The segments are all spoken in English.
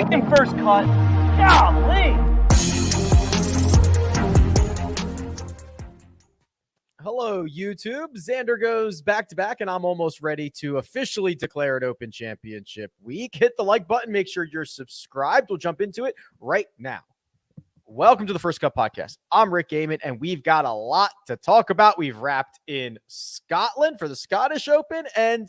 making first cut. Golly! Hello, YouTube. Xander goes back-to-back, and I'm almost ready to officially declare it Open Championship week. Hit the like button. Make sure you're subscribed. We'll jump into it right now. Welcome to the First Cut Podcast. I'm Rick Gehman, and we've got a lot to talk about. We've wrapped in Scotland for the Scottish Open, and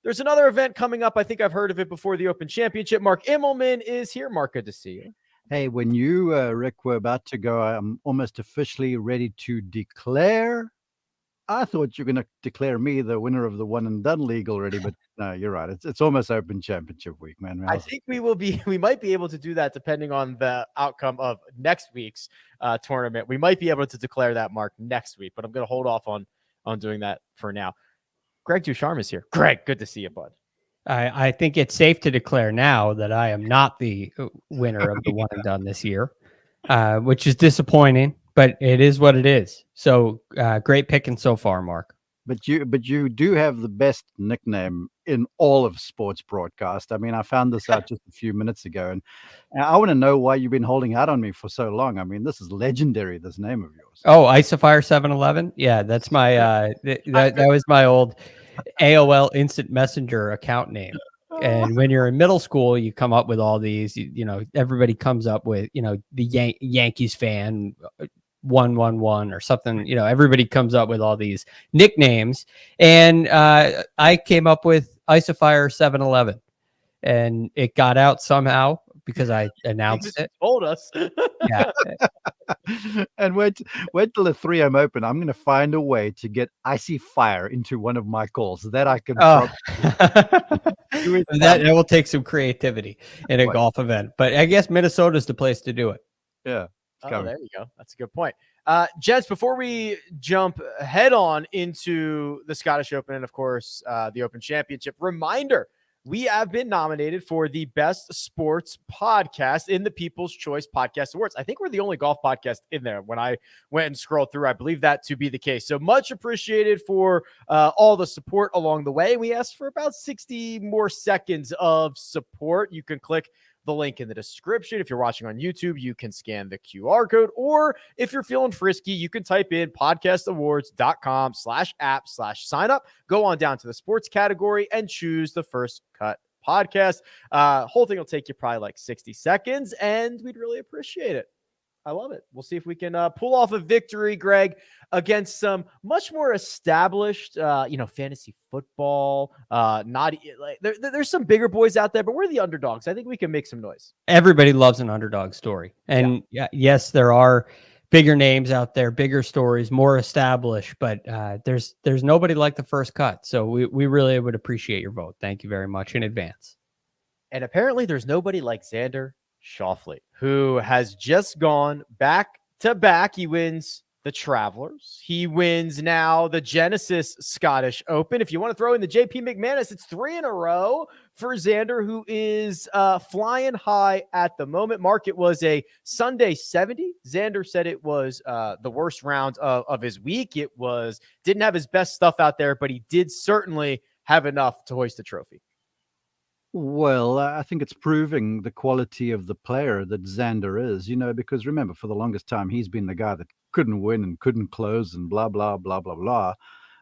there's another event coming up. I think I've heard of it before, the Open Championship. Mark Immelman is here. Mark, good to see you. Hey, when you, Rick, were about to go, I'm almost officially ready to declare. I thought you were going to declare me the winner of the one and done league already, but no, you're right. It's almost Open Championship week, man. I think we might be able to do that depending on the outcome of next week's tournament. We might be able to declare that, Mark, next week, but I'm going to hold off on doing that for now. Greg DuCharme is here. Greg, good to see you, bud. I think it's safe to declare now that I am not the winner of the one and done this year, which is disappointing, but it is what it is. So great picking so far, Mark. But you do have the best nickname in all of sports broadcast. I mean, I found this out just a few minutes ago, and I want to know why you've been holding out on me for so long. I mean, this is legendary, this name of yours. Oh, Isofire 711. Yeah, that's my that was my old AOL Instant Messenger account name. And when you're in middle school, you come up with all these, you know, everybody comes up with, you know, the Yankees fan 111 or something, you know, everybody comes up with all these nicknames. And I came up with Isofire 711, and it got out somehow because I announced it. Told us. Yeah. And wait till the 3M Open. I'm going to find a way to get Icy Fire into one of my calls that I can. That will take some creativity in a golf event, but I guess Minnesota's the place to do it. Yeah. Oh, there you go. That's a good point. Gents, before we jump head on into the Scottish Open and, of course, the Open Championship, reminder, we have been nominated for the best sports podcast in the People's Choice Podcast Awards. I think we're the only golf podcast in there. When I went and scrolled through, I believe that to be the case. So much appreciated for all the support along the way. We asked for about 60 more seconds of support. You can click the link in the description. If you're watching on YouTube, you can scan the QR code, or if you're feeling frisky, you can type in podcastawards.com/app/sign up. Go on down to the sports category and choose the First Cut Podcast. Whole thing will take you probably like 60 seconds, and we'd really appreciate it. I love it. We'll see if we can pull off a victory, Greg, against some much more established, fantasy football. There's some bigger boys out there, but we're the underdogs. I think we can make some noise. Everybody loves an underdog story. And yes, there are bigger names out there, bigger stories, more established, but there's nobody like the First Cut. So we really would appreciate your vote. Thank you very much in advance. And apparently there's nobody like Xander Schauffele, who has just gone back to back. He wins the Travelers. He wins now the Genesis Scottish Open. If you want to throw in the JP McManus, it's 3 in a row for Xander, who is flying high at the moment. Mark, it was a Sunday 70. Xander said it was the worst round of his week. It didn't have his best stuff out there, but he did certainly have enough to hoist the trophy. Well, I think it's proving the quality of the player that Xander is, because remember, for the longest time, he's been the guy that couldn't win and couldn't close and blah, blah, blah, blah, blah.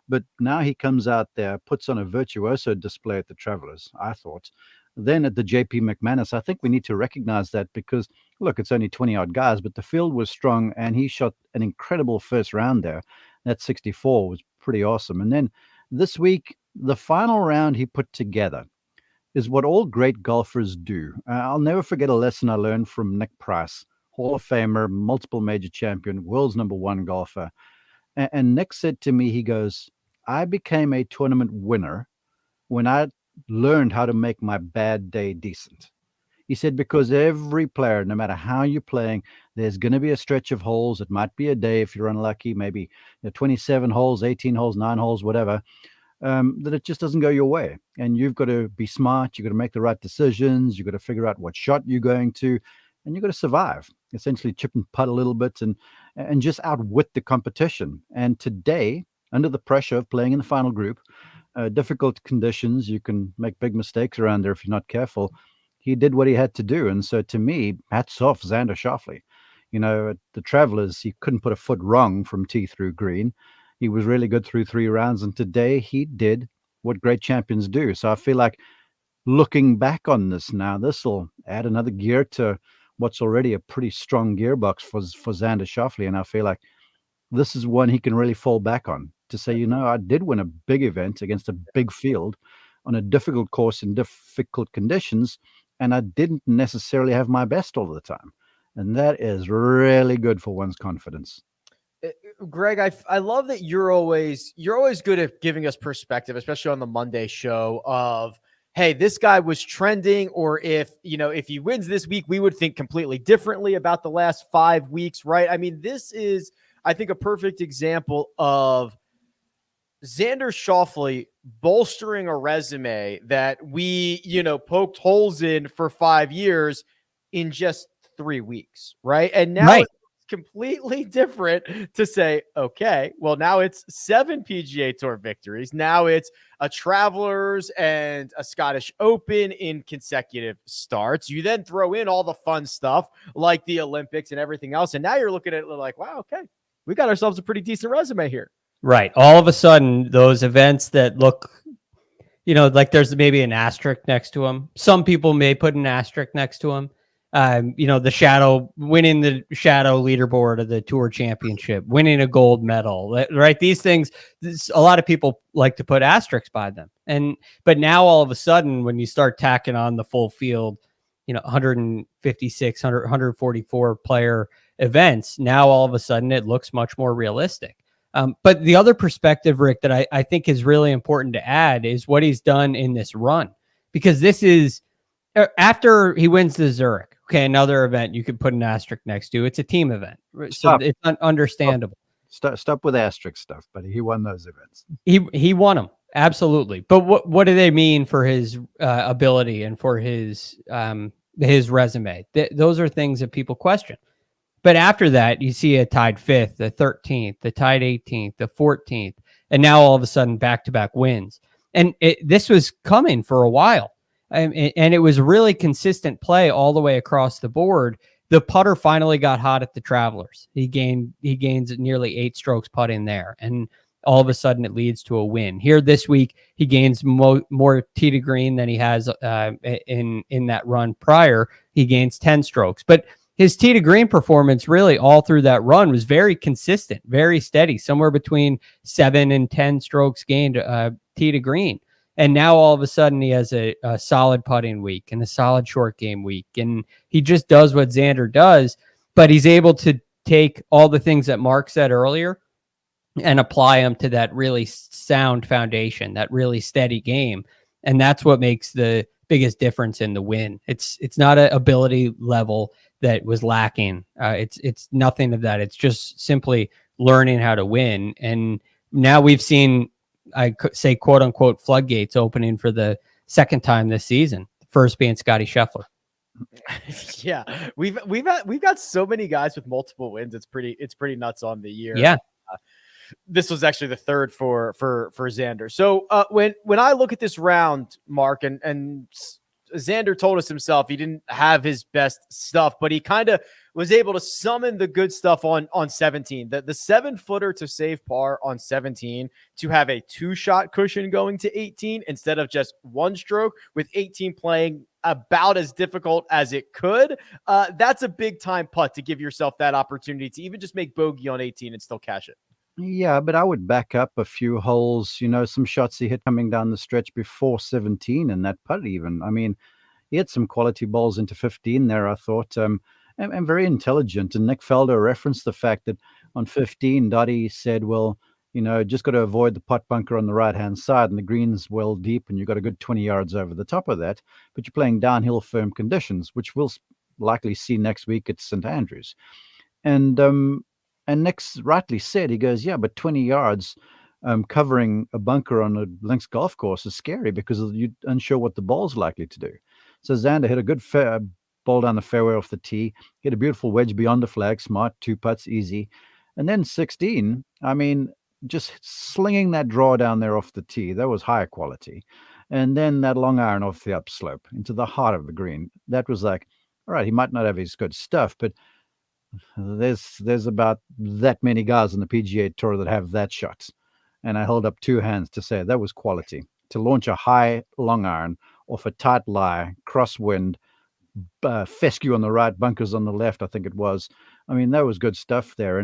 But now he comes out there, puts on a virtuoso display at the Travelers, I thought. Then at the JP McManus, I think we need to recognize that because, look, it's only 20-odd guys, but the field was strong and he shot an incredible first round there. That 64 was pretty awesome. And then this week, the final round he put together is what all great golfers do. I'll never forget a lesson I learned from Nick Price, Hall of Famer, multiple major champion, world's #1 golfer. And Nick said to me, he goes, I became a tournament winner when I learned how to make my bad day decent. He said, because every player, no matter how you're playing, there's going to be a stretch of holes. It might be a day if you're unlucky, maybe 27 holes, 18 holes, 9 holes, whatever. That it just doesn't go your way. And you've got to be smart. You've got to make the right decisions. You've got to figure out what shot you're going to, and you've got to survive, essentially chip and putt a little bit and just outwit the competition. And today, under the pressure of playing in the final group, difficult conditions, you can make big mistakes around there if you're not careful. he did what he had to do. And so to me, hats off Xander Schauffele. You know, at the Travelers, he couldn't put a foot wrong from tee through green. He was really good through 3 rounds. And today he did what great champions do. So I feel like looking back on this now, this will add another gear to what's already a pretty strong gearbox for Xander Schauffele. And I feel like this is one he can really fall back on to say, you know, I did win a big event against a big field on a difficult course in difficult conditions, and I didn't necessarily have my best all the time. And that is really good for one's confidence. Greg, I love that you're always good at giving us perspective, especially on the Monday show of, hey, this guy was trending, or if he wins this week, we would think completely differently about the last 5 weeks, right? I mean, this is, I think, a perfect example of Xander Schauffele bolstering a resume that we, poked holes in for 5 years in just 3 weeks, right? And now it's completely different to say, okay, well, now it's 7 PGA Tour victories. Now it's a Travelers and a Scottish Open in consecutive starts. You then throw in all the fun stuff like the Olympics and everything else. And now you're looking at it like, wow, okay, we got ourselves a pretty decent resume here. Right. All of a sudden, those events that look, like there's maybe an asterisk next to them. Some people may put an asterisk next to them. Winning the shadow leaderboard of the Tour Championship, winning a gold medal, right? These things, a lot of people like to put asterisks by them. But now all of a sudden, when you start tacking on the full field, 156, 144 player events, now all of a sudden it looks much more realistic. But the other perspective, Rick, that I think is really important to add is what he's done in this run, because this is after he wins the Zurich. Okay, another event you could put an asterisk next to. It's a team event, so it's understandable. Stop with asterisk stuff, but he won those events. He won them, absolutely. But what do they mean for his ability and for his resume? Those are things that people question. But after that, you see a tied 5th, the 13th, the tied 18th, the 14th, and now all of a sudden back-to-back wins. And this was coming for a while. And it was really consistent play all the way across the board. The putter finally got hot at the Travelers. He gains nearly 8 strokes putting there, and all of a sudden it leads to a win. Here this week, he gains more tee to green than he has in that run prior. He gains 10 strokes, but his tee to green performance really all through that run was very consistent, very steady, somewhere between 7 and 10 strokes gained tee to green. And now all of a sudden he has a solid putting week and a solid short game week. And he just does what Xander does, but he's able to take all the things that Mark said earlier and apply them to that really sound foundation, that really steady game. And that's what makes the biggest difference in the win. It's not an ability level that was lacking. It's nothing of that. It's just simply learning how to win. And now we've seen, I could say, quote unquote, floodgates opening for the second time this season. The first being Scotty Scheffler. Yeah, we've got so many guys with multiple wins. It's pretty nuts on the year. Yeah. This was actually the third for Xander. So when I look at this round, Mark, and Xander told us himself he didn't have his best stuff, but he kind of was able to summon the good stuff on 17. The 7-footer to save par on 17, to have a 2-shot cushion going to 18 instead of just 1 stroke, with 18 playing about as difficult as it could. That's a big time putt to give yourself that opportunity to even just make bogey on 18 and still cash it. Yeah, but I would back up a few holes, some shots he hit coming down the stretch before 17 and that putt even. I mean, he had some quality balls into 15 there, I thought, and very intelligent. And Nick Felder referenced the fact that on 15, Dottie said, well, just got to avoid the putt bunker on the right-hand side, and the green's well deep, and you've got a good 20 yards over the top of that, but you're playing downhill firm conditions, which we'll likely see next week at St. Andrews. And Nick's rightly said, he goes, yeah, but 20 yards covering a bunker on a links golf course is scary because you're unsure what the ball's likely to do. So Xander hit a good ball down the fairway off the tee, hit a beautiful wedge beyond the flag, smart, 2 putts, easy. And then 16, I mean, just slinging that draw down there off the tee, that was high quality. And then that long iron off the upslope into the heart of the green. That was like, all right, he might not have his good stuff, but there's about that many guys on the PGA Tour that have that shot. And I held up two hands to say that was quality. To launch a high long iron off a tight lie, crosswind, fescue on the right, bunkers on the left, I think it was. I mean, that was good stuff there.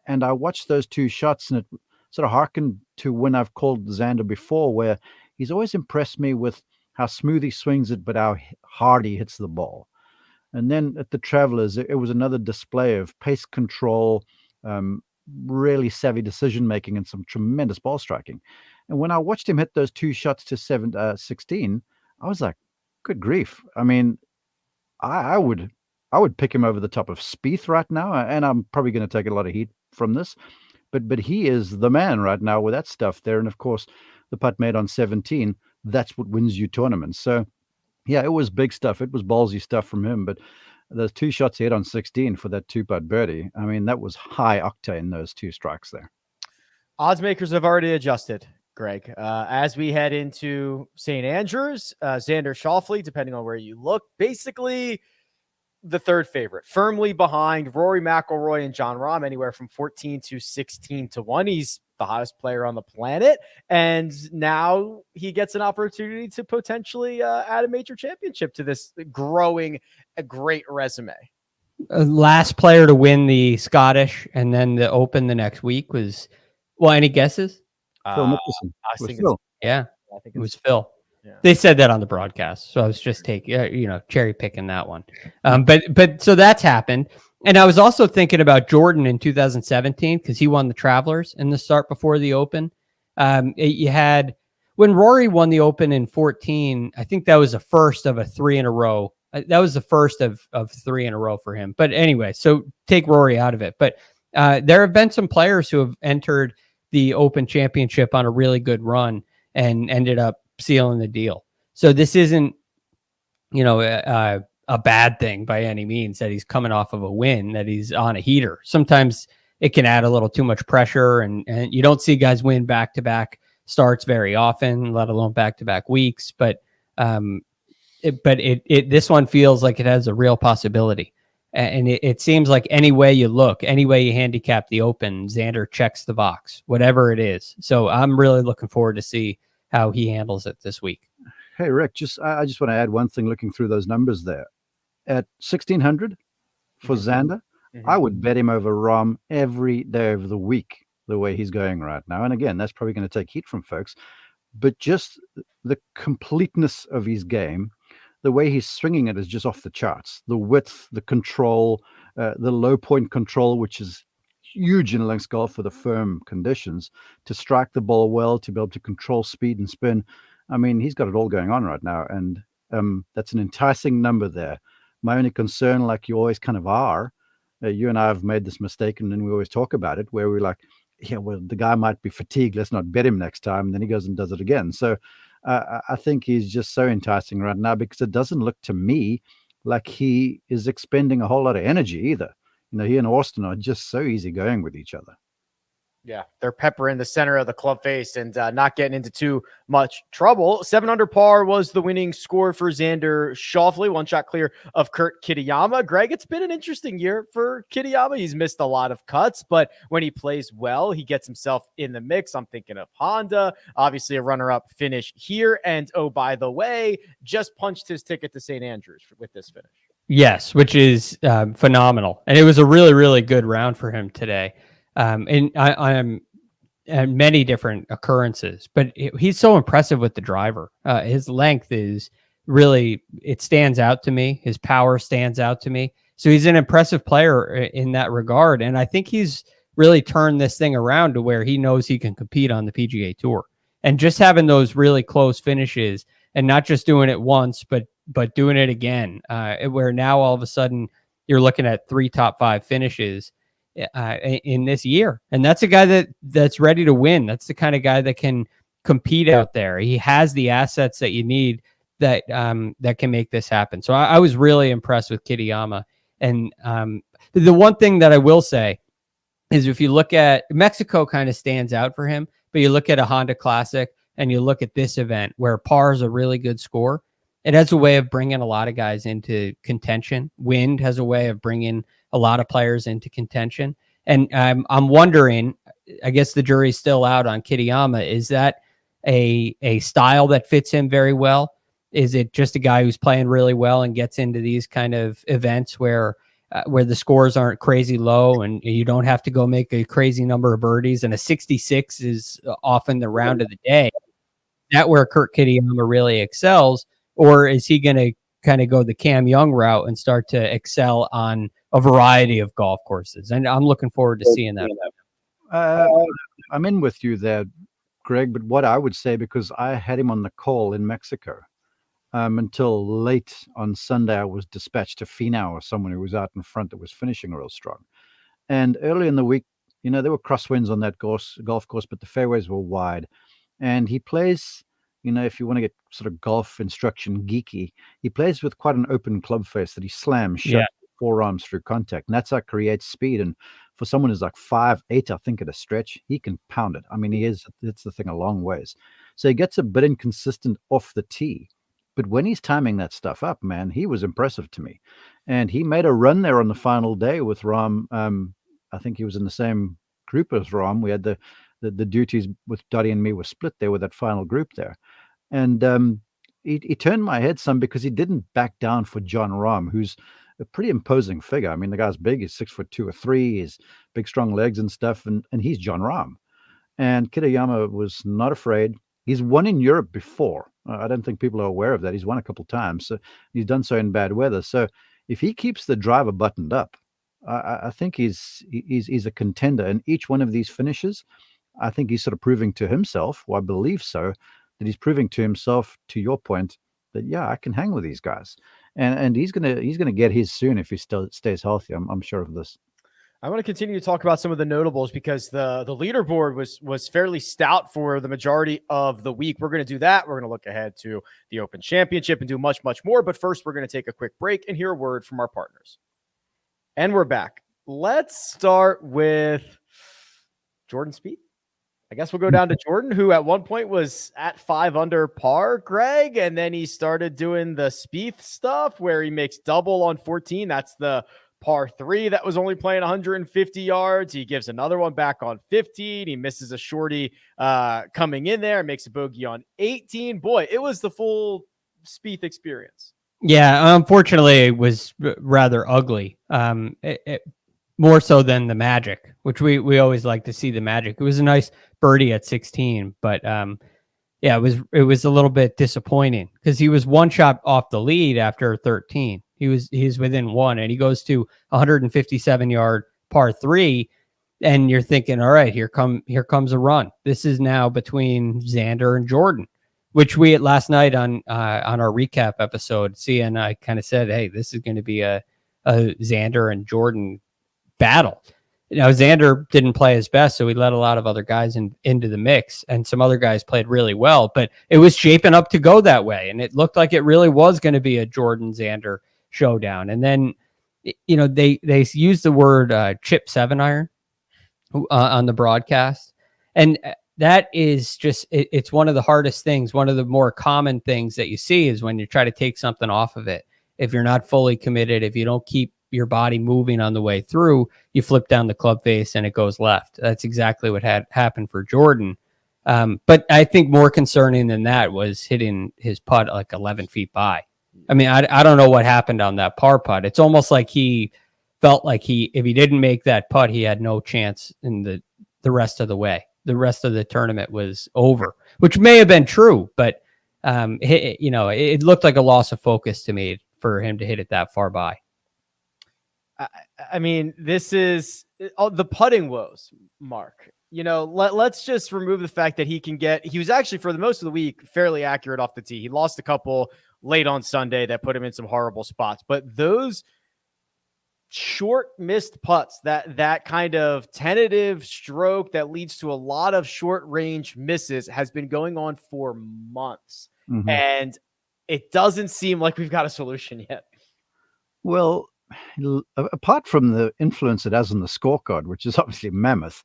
And I watched those two shots, and it sort of harkened to when I've called Xander before, where he's always impressed me with how smooth he swings it, but how hard he hits the ball. And then at the Travelers, it was another display of pace control, really savvy decision making, and some tremendous ball striking. And when I watched him hit those two shots to 16, I was like, good grief. I mean, I would pick him over the top of Spieth right now, and I'm probably going to take a lot of heat from this, but he is the man right now with that stuff there. And of course, the putt made on 17, that's what wins you tournaments. So yeah, it was big stuff. It was ballsy stuff from him. But those two shots he hit on 16 for that two-putt birdie, I mean, that was high octane, those two strikes there. Odds makers have already adjusted, Greg. As we head into St. Andrews, Xander Schauffele, depending on where you look, basically the third favorite, firmly behind Rory McIlroy and Jon Rahm, anywhere from 14 to 16 to 1. He's the hottest player on the planet, and now he gets an opportunity to potentially add a major championship to this growing a great resume. Last player to win the Scottish and then the Open the next week was, well, any guesses? Phil Mickelson. I think Phil. Yeah, I think it was Phil. Yeah. They said that on the broadcast, so I was just taking, cherry picking that one. But so that's happened, and I was also thinking about Jordan in 2017 because he won the Travelers in the start before the Open. You had when Rory won the Open in 14. I think that was the first of a 3 in a row. That was the first of 3 in a row for him. But anyway, so take Rory out of it. But there have been some players who have entered the Open Championship on a really good run and ended up sealing the deal. So this isn't, a bad thing by any means that he's coming off of a win, that he's on a heater. Sometimes it can add a little too much pressure, and you don't see guys win back-to-back starts very often, let alone back-to-back weeks. But this one feels like it has a real possibility. And it seems like any way you look, any way you handicap the Open, Xander checks the box, whatever it is. So I'm really looking forward to see how he handles it this week. Hey, Rick, I just want to add one thing looking through those numbers there. At 1,600 for Xander, I would bet him over Rahm every day of the week, the way he's going right now. And again, that's probably going to take heat from folks. But just the completeness of his game, the way he's swinging it is just off the charts. The width, the control, the low point control, which is huge in links golf for the firm conditions, to strike the ball well, to be able to control speed and spin. I mean, he's got it all going on right now. And that's an enticing number there. My only concern, like you always kind of are, you and I have made this mistake, and then we always talk about it, where we're like, yeah, well, the guy might be fatigued. Let's not bet him next time. And then he goes and does it again. So I think he's just so enticing right now, because it doesn't look to me like he is expending a whole lot of energy either. He and Austin are just so easygoing with each other. Yeah, they're peppering the center of the club face and not getting into too much trouble. 7 under par was the winning score for Xander Schauffele, 1 shot clear of Kurt Kitayama. Greg, it's been an interesting year for Kitayama. He's missed a lot of cuts, but when he plays well, he gets himself in the mix. I'm thinking of Honda, obviously a runner-up finish here. And oh, by the way, just punched his ticket to St. Andrews with this finish. Yes, which is phenomenal. And it was a really, really good round for him today. And I'm many different occurrences, but he's so impressive with the driver. His length is really, it stands out to me. His power stands out to me. So he's an impressive player in that regard. And I think he's really turned this thing around to where he knows he can compete on the PGA Tour. And just having those really close finishes and not just doing it once, but doing it again, where now all of a sudden you're looking at 3 top 5 finishes in this year. And that's a guy that's ready to win. That's the kind of guy that can compete out there. He has the assets that you need that can make this happen. So I was really impressed with Kitayama. And the one thing that I will say is, if you look at Mexico, kind of stands out for him, but you look at a Honda Classic and you look at this event where par is a really good score, it has a way of bringing a lot of guys into contention. Wind has a way of bringing a lot of players into contention. And I'm wondering, I guess the jury's still out on Kityama. Is that a style that fits him very well? Is it just a guy who's playing really well and gets into these kind of events where the scores aren't crazy low and you don't have to go make a crazy number of birdies, and a 66 is often the round of the day? Is that where Kurt Kityama really excels? Or is he going to kind of go the Cam Young route and start to excel on a variety of golf courses? And I'm looking forward to seeing that. I'm in with you there, Greg, but what I would say, because I had him on the call in Mexico, until late on Sunday, I was dispatched to Finau or someone who was out in front that was finishing real strong. And early in the week, there were crosswinds on that golf course, but the fairways were wide. And he plays, if you want to get sort of golf instruction geeky, he plays with quite an open club face that he slams shut forearms through contact. And that's how it creates speed. And for someone who's like 5'8", I think, at a stretch, he can pound it. I mean, it's the thing a long ways. So he gets a bit inconsistent off the tee. But when he's timing that stuff up, man, he was impressive to me. And he made a run there on the final day with Rahm. I think he was in the same group as Rahm. We had the duties with Dottie and me were split there with that final group there. And he turned my head some because he didn't back down for Jon Rahm, who's a pretty imposing figure. I mean, the guy's big. He's 6'2" or 3. He's big, strong legs and stuff. And he's Jon Rahm. And Kityama was not afraid. He's won in Europe before. I don't think people are aware of that. He's won a couple of times. So he's done so in bad weather. So if he keeps the driver buttoned up, I think he's a contender. And each one of these finishes, I think he's sort of proving to himself, or I believe so, that he's proving to himself, to your point, that I can hang with these guys. And he's gonna get his soon if he still stays healthy. I'm sure of this. I want to continue to talk about some of the notables because the leaderboard was fairly stout for the majority of the week. We're going to do that. We're going to look ahead to the Open Championship and do much, much more. But first, we're going to take a quick break and hear a word from our partners. And we're back. Let's start with Jordan Spieth. I guess we'll go down to Jordan, who at one point was at 5 under par, Greg, and then he started doing the Spieth stuff where he makes double on 14. That's the par 3 that was only playing 150 yards. He gives another one back on 15. He misses a shorty coming in there, makes a bogey on 18. Boy, it was the full Spieth experience. Yeah, unfortunately, it was rather ugly. More so than the Magic, which we always like to see the Magic. It was a nice birdie at 16, but it was a little bit disappointing because he was one shot off the lead after 13. He's within one, and he goes to 157-yard par 3, and you're thinking, all right, here comes a run. This is now between Xander and Jordan, which we last night on our recap episode, Sia and I kind of said, hey, this is going to be a Xander and Jordan battle. Xander didn't play his best, so he let a lot of other guys into the mix, and some other guys played really well, but it was shaping up to go that way, and it looked like it really was going to be a Jordan Xander showdown. And then, they used the word chip 7-iron on the broadcast, and that is just it's one of the hardest things. One of the more common things that you see is when you try to take something off of it. If you're not fully committed, if you don't keep your body moving on the way through, you flip down the club face and it goes left. That's exactly what had happened for Jordan. But I think more concerning than that was hitting his putt like 11 feet by. I mean, I don't know what happened on that par putt. It's almost like he felt like if he didn't make that putt, he had no chance in the rest of the way. The rest of the tournament was over, which may have been true, but it looked like a loss of focus to me for him to hit it that far by. I mean, this is the putting woes, Mark. Let's just remove the fact that he was actually for the most of the week fairly accurate off the tee. He lost a couple late on Sunday that put him in some horrible spots, but those short missed putts, that kind of tentative stroke that leads to a lot of short range misses has been going on for months. Mm-hmm. And it doesn't seem like we've got a solution yet. Well, apart from the influence it has on the scorecard, which is obviously mammoth,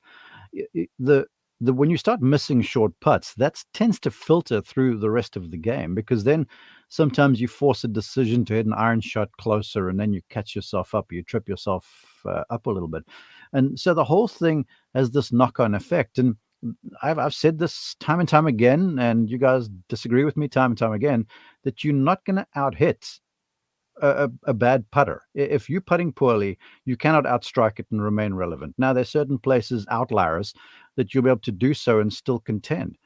the when you start missing short putts, that tends to filter through the rest of the game, because then sometimes you force a decision to hit an iron shot closer, and then you catch yourself up, you trip yourself up a little bit. And so the whole thing has this knock-on effect. And I've said this time and time again, and you guys disagree with me time and time again, that you're not going to out-hit a bad putter. If you're putting poorly, you cannot outstrike it and remain relevant. Now, there's certain places, outliers, that you'll be able to do so and still contend.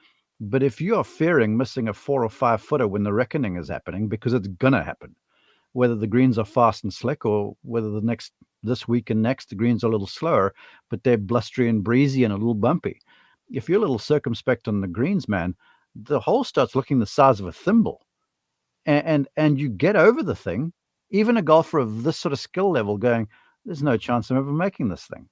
But if you are fearing missing a 4 or 5 footer when the reckoning is happening, because it's gonna happen, whether the greens are fast and slick, or whether this week and next the greens are a little slower, but they're blustery and breezy and a little bumpy. If you're a little circumspect on the greens, man, the hole starts looking the size of a thimble, and you get over the thing. Even a golfer of this sort of skill level going, there's no chance I'm ever making this thing.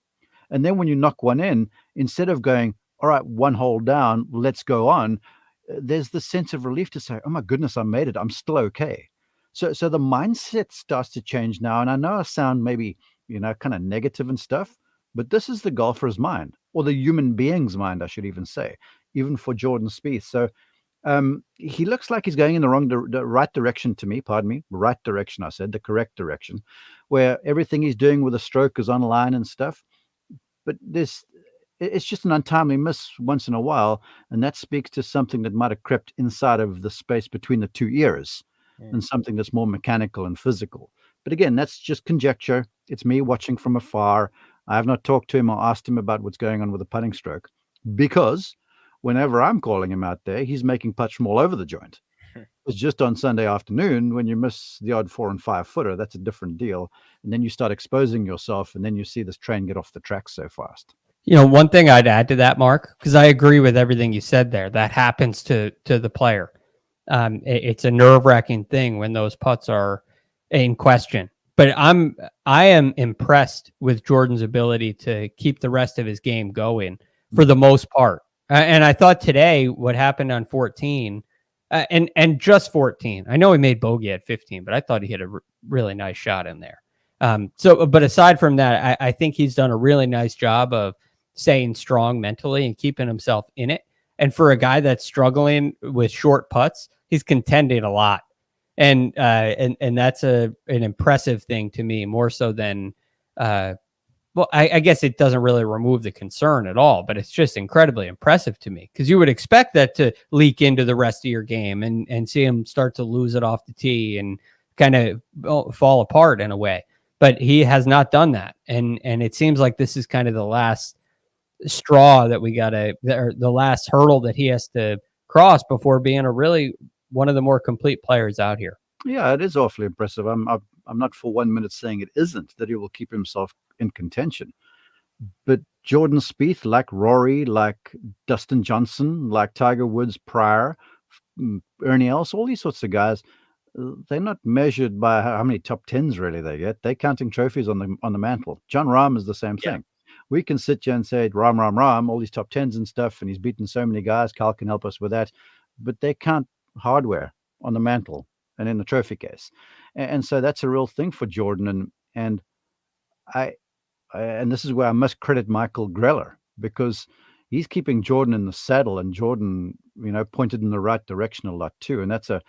And then when you knock one in, instead of going, all right, 1 hole down, let's go on, there's this sense of relief to say, oh my goodness, I made it. I'm still okay. So the mindset starts to change now. And I know I sound maybe, kind of negative and stuff, but this is the golfer's mind, or the human being's mind, I should even say, even for Jordan Spieth. So he looks like he's going in the right direction to me, right direction, I said, the correct direction, where everything he's doing with a stroke is online and stuff. But it's just an untimely miss once in a while, and that speaks to something that might have crept inside of the space between the 2 ears, and something that's more mechanical and physical. But again, that's just conjecture. It's me watching from afar. I have not talked to him or asked him about what's going on with the putting stroke, because whenever I'm calling him out there, he's making putts from all over the joint. It's just on Sunday afternoon when you miss the odd 4 and 5 footer, that's a different deal. And then you start exposing yourself, and then you see this train get off the track so fast. One thing I'd add to that, Mark, because I agree with everything you said there, that happens to the player. It's a nerve-wracking thing when those putts are in question. But I am impressed with Jordan's ability to keep the rest of his game going for the most part. And I thought today what happened on 14, and just 14. I know he made bogey at 15, but I thought he hit a really nice shot in there. But aside from that, I think he's done a really nice job of staying strong mentally and keeping himself in it. And for a guy that's struggling with short putts, he's contending a lot. And that's an impressive thing to me, more so than I guess it doesn't really remove the concern at all, but it's just incredibly impressive to me, because you would expect that to leak into the rest of your game and see him start to lose it off the tee and kind of fall apart in a way. But he has not done that. And it seems like this is kind of the last straw that the last hurdle that he has to cross before being one of the more complete players out here. Yeah, it is awfully impressive. I'm not for 1 minute saying it isn't, that he will keep himself in contention. But Jordan Spieth, like Rory, like Dustin Johnson, like Tiger Woods prior, Ernie Els, all these sorts of guys, they're not measured by how many top tens really they get. They're counting trophies on the mantle. John Rahm is the same thing. We can sit here and say Rahm, all these top tens and stuff, and he's beaten so many guys. Carl can help us with that, but they count hardware on the mantle and in the trophy case, and so that's a real thing for Jordan. And this is where I must credit Michael Greller, because he's keeping Jordan in the saddle, and Jordan, pointed in the right direction a lot too. And that's a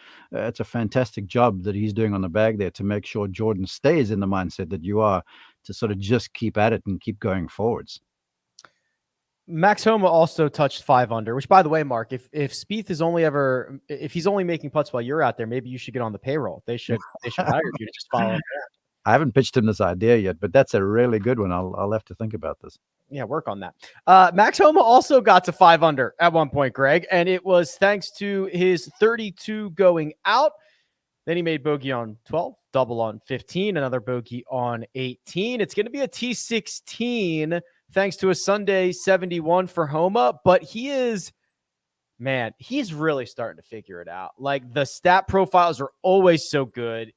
fantastic job that he's doing on the bag there to make sure Jordan stays in the mindset that you are, to sort of just keep at it and keep going forwards. Max Homa also touched 5 under, which, by the way, Mark, if Spieth is if he's only making putts while you're out there, maybe you should get on the payroll. They should hire you to just follow him. I haven't pitched him this idea yet, but that's a really good one. I'll have to think about this. Yeah, work on that. Max Homa also got to 5 under at one point, Greg, and it was thanks to his 32 going out. Then he made bogey on 12, double on 15, another bogey on 18. It's going to be a T16 thanks to a Sunday 71 for Homa, but he's really starting to figure it out. Like, the stat profiles are always so good.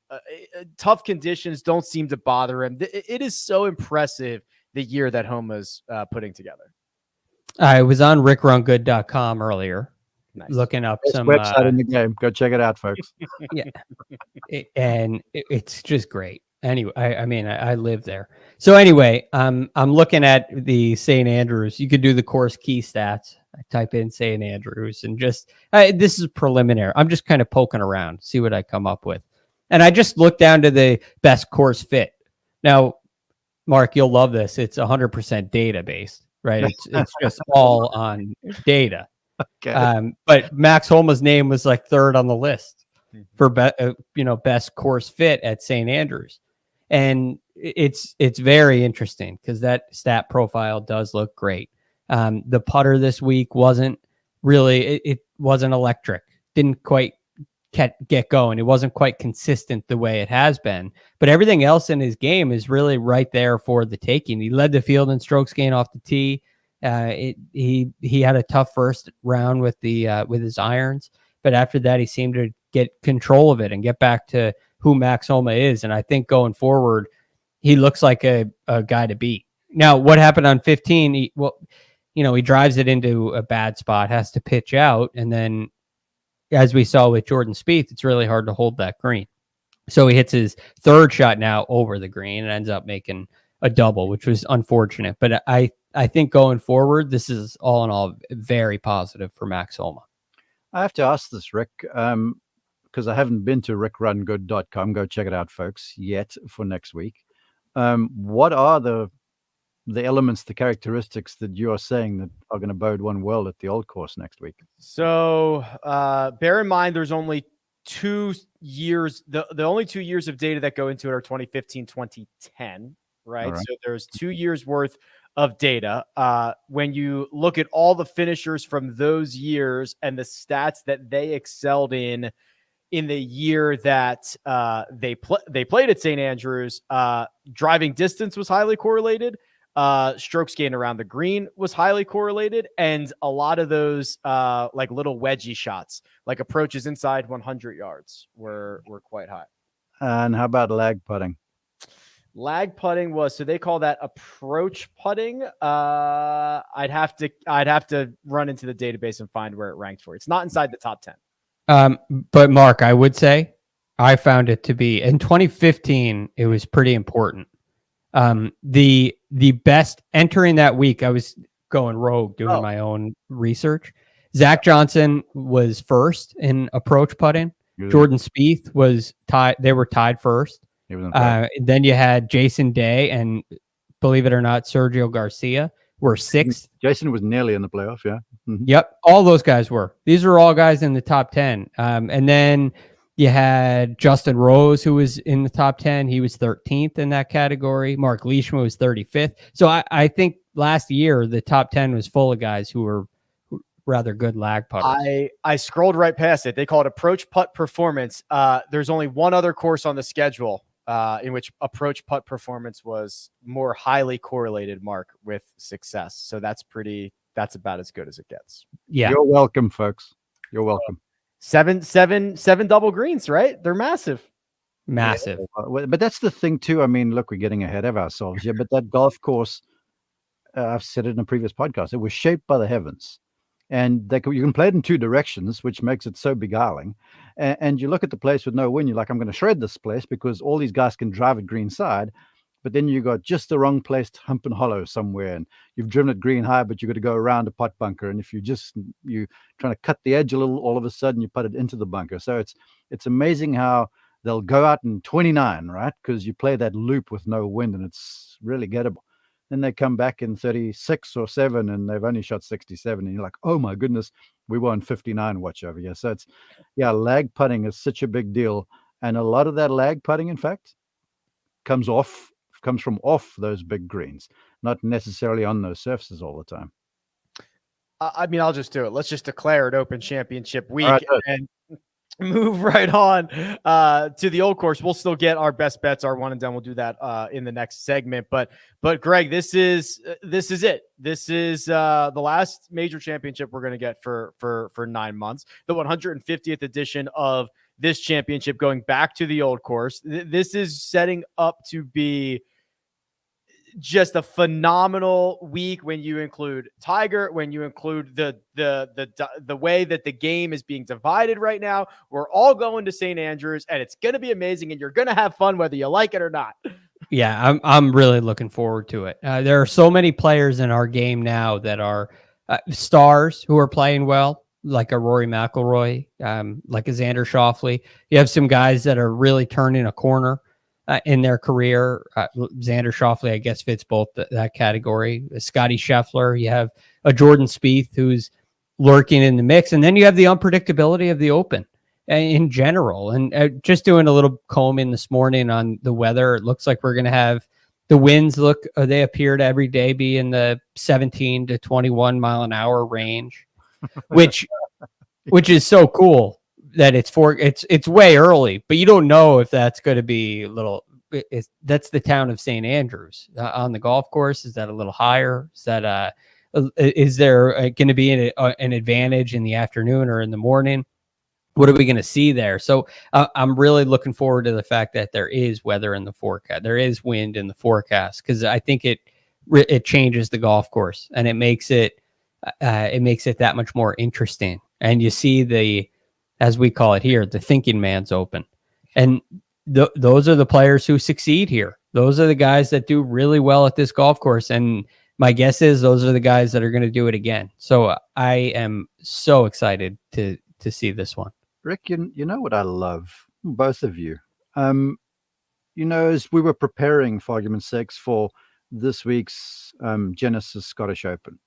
Tough conditions don't seem to bother him. It is so impressive, the year that Homa's putting together. I was on rickrungood.com earlier, looking up Best some website in the game. Go check it out, folks. Yeah, and it's just great. Anyway, I mean, I live there. So anyway, I'm looking at the St. Andrews. You could do the course key stats. I type in St. Andrews and just this is preliminary. I'm just kind of poking around, see what I come up with. And I just looked down to the best course fit. Now, Mark, you'll love this. It's 100% data based, right? It's just all on data. Okay. But Max Homa's name was like third on the list for best course fit at St. Andrews. And it's very interesting because that stat profile does look great. The putter this week wasn't really, it wasn't electric. Didn't quite get going. It wasn't quite consistent the way it has been, but everything else in his game is really right there for the taking. He led the field in strokes gained off the tee. He had a tough first round with his irons, but after that he seemed to get control of it and get back to who Max Homa is. And I think going forward, he looks like a guy to beat. Now, what happened on 15? He drives it into a bad spot, has to pitch out, and then, as we saw with Jordan Spieth, it's really hard to hold that green. So he hits his third shot now over the green and ends up making a double, which was unfortunate. But I think going forward, this is all in all very positive for Max Homa. I have to ask this, Rick, because I haven't been to rickrungood.com. Go check it out, folks, yet for next week. What are the elements, the characteristics that you are saying that are going to bode one well at the old course next week? So bear in mind, there's only 2 years. The only 2 years of data that go into it are 2015, 2010, right? So there's 2 years worth of data. When you look at all the finishers from those years and the stats that they excelled in the year that they played at St. Andrews, driving distance was highly correlated. Strokes gained around the green was highly correlated, and a lot of those like little wedgie shots, like approaches inside 100 yards, were quite high. And how about lag putting? Lag putting was, so they call that approach putting. I'd have to run into the database and find where it ranked for. It's not inside the top 10. But Mark, I would say I found it to be in 2015. It was pretty important. The best entering that week, I was going rogue doing my own research. Zach Johnson was first in approach putting. Jordan Spieth was tied. They were tied first. Then you had Jason Day and, believe it or not, Sergio Garcia were sixth. Jason was nearly in the playoff. Yeah. Mm-hmm. Yep. All those guys were. These are all guys in the top 10. And then you had Justin Rose, who was in the top 10. He was 13th in that category. Mark Leishman was 35th. So I think last year, the top 10 was full of guys who were rather good lag putters. I scrolled right past it. They call it approach putt performance. There's only one other course on the schedule in which approach putt performance was more highly correlated, Mark, with success. So that's about as good as it gets. Yeah. You're welcome, folks. You're welcome. Seven double greens, right? They're massive. Massive. Yeah. But that's the thing too. I mean, look, we're getting ahead of ourselves here, but that golf course, I've said it in a previous podcast, it was shaped by the heavens. And you can play it in two directions, which makes it so beguiling. And you look at the place with no wind, you're like, I'm going to shred this place because all these guys can drive it green side. But then you got just the wrong place to hump and hollow somewhere, and you've driven it green high, but you've got to go around a pot bunker. And if you're trying to cut the edge a little, all of a sudden you put it into the bunker. So it's amazing how they'll go out in 29, right? Because you play that loop with no wind, and it's really gettable. Then they come back in 36 or 7, and they've only shot 67, and you're like, oh my goodness, we won 59 watch over here. So lag putting is such a big deal, and a lot of that lag putting, in fact, comes from off those big greens, not necessarily on those surfaces all the time. I mean, I'll just do it. Let's just declare it Open Championship week and move right on to the old course. We'll still get our best bets, our one and done. We'll do that in the next segment. But Greg, this is it. This is the last major championship we're going to get for 9 months. The 150th edition of this championship, going back to the old course. This is setting up to be just a phenomenal week when you include Tiger, when you include the way that the game is being divided right now. We're all going to St. Andrews, and it's going to be amazing, and you're going to have fun whether you like it or not. Yeah, I'm really looking forward to it. There are so many players in our game now that are stars who are playing well, like a Rory McIlroy, like a Xander Schauffele. You have some guys that are really turning a corner in their career. Xander Schauffele, I guess, fits both that category. Scotty Scheffler. You have a Jordan Spieth who's lurking in the mix, and then you have the unpredictability of the Open in general. And just doing a little combing this morning on the weather, it looks like we're going to have the winds they appear to every day be in the 17 to 21 mile an hour range, which is so cool that it's way early, but you don't know if that's going to be that's the town of St. Andrews on the golf course. Is that a little higher? Is there going to be an advantage in the afternoon or in the morning? What are we going to see there? So I'm really looking forward to the fact that there is weather in the forecast. There is wind in the forecast, because I think it changes the golf course, and it makes it that much more interesting. And you see as we call it here, the thinking man's Open. And those are the players who succeed here. Those are the guys that do really well at this golf course. And my guess is those are the guys that are going to do it again. So I am so excited to see this one. Rick, you know what I love? Both of you. As we were preparing, for argument's sake, for this week's Genesis Scottish Open,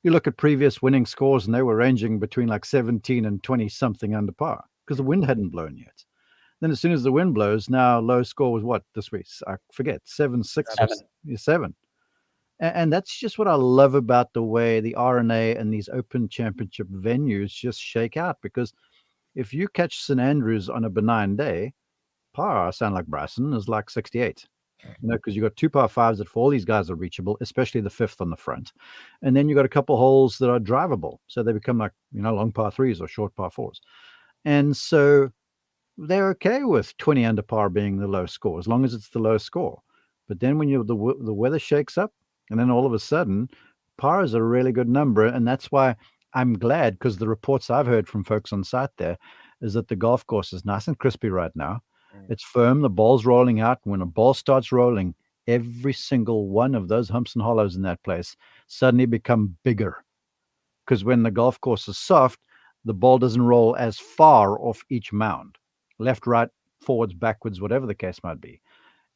you look at previous winning scores, and they were ranging between like 17 and 20 something under par, because the wind hadn't blown yet. Then as soon as the wind blows, now low score was what this week? I forget, 7. And that's just what I love about the way the R&A and these Open Championship venues just shake out, because if you catch St. Andrews on a benign day, par, sound like Bryson, is like 68. Because you got 2 par 5s that for all these guys are reachable, especially the 5th on the front. And then you got a couple holes that are drivable. So they become like, long par 3s or short par 4s. And so they're okay with 20 under par being the low score, as long as it's the low score. But then when the weather shakes up, and then all of a sudden, par is a really good number. And that's why I'm glad, because the reports I've heard from folks on site there is that the golf course is nice and crispy right now. It's firm. The ball's rolling out. When a ball starts rolling, every single one of those humps and hollows in that place suddenly become bigger. Because when the golf course is soft, the ball doesn't roll as far off each mound. Left, right, forwards, backwards, whatever the case might be.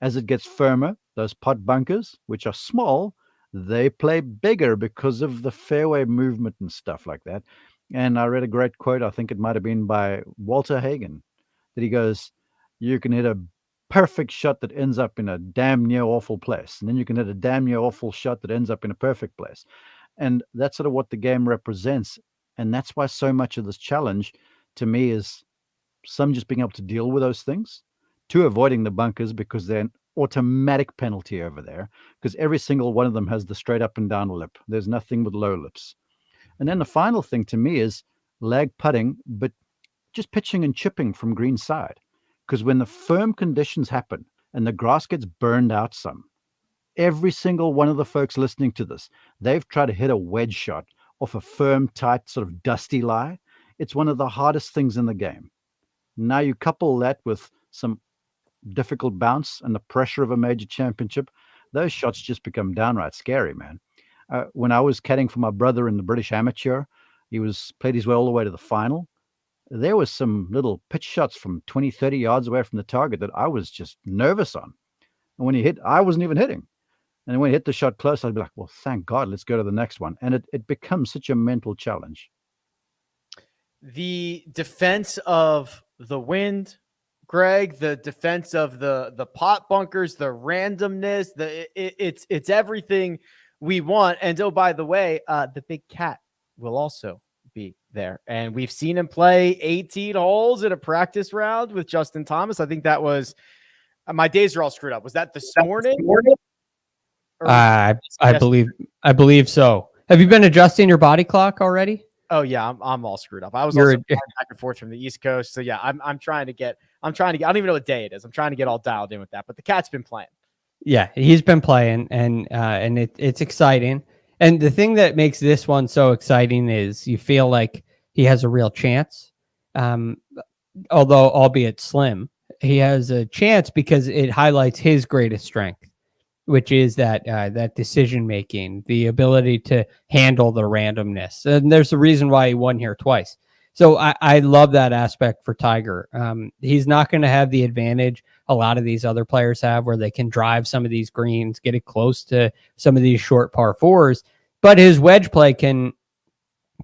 As it gets firmer, those pot bunkers, which are small, they play bigger because of the fairway movement and stuff like that. And I read a great quote, I think it might have been by Walter Hagen, that he goes, you can hit a perfect shot that ends up in a damn near awful place. And then you can hit a damn near awful shot that ends up in a perfect place. And that's sort of what the game represents. And that's why so much of this challenge to me is some just being able to deal with those things, 2 avoiding the bunkers because they're an automatic penalty over there, because every single one of them has the straight up and down lip. There's nothing with low lips. And then the final thing to me is lag putting, but just pitching and chipping from green side. Because when the firm conditions happen and the grass gets burned out some, every single one of the folks listening to this, they've tried to hit a wedge shot off a firm, tight, sort of dusty lie. It's one of the hardest things in the game. Now you couple that with some difficult bounce and the pressure of a major championship, those shots just become downright scary, man. When I was caddying for my brother in the British Amateur, he played his way all the way to the final. There was some little pitch shots from 20, 30 yards away from the target that I was just nervous on. And when he hit, I wasn't even hitting. And when he hit the shot close, I'd be like, well, thank God, let's go to the next one. And it becomes such a mental challenge. The defense of the wind, Greg, the defense of the pot bunkers, the randomness, it's everything we want. And oh, by the way, the big cat will also be there. And we've seen him play 18 holes in a practice round with Justin Thomas. I think that was my days are all screwed up. Was that this morning? I believe so. Have you been adjusting your body clock already? Oh yeah, I'm all screwed up. I was also back and forth from the East Coast. So yeah, I'm trying to get, I don't even know what day it is. I'm trying to get all dialed in with that, but the cat's been playing. Yeah, he's been playing, and it's exciting. And the thing that makes this one so exciting is you feel like he has a real chance. Um, Although albeit slim, he has a chance because it highlights his greatest strength, which is that decision making, the ability to handle the randomness. And there's a reason why he won here twice. So I love that aspect for Tiger. He's not going to have the advantage a lot of these other players have, where they can drive some of these greens, get it close to some of these short par fours. But his wedge play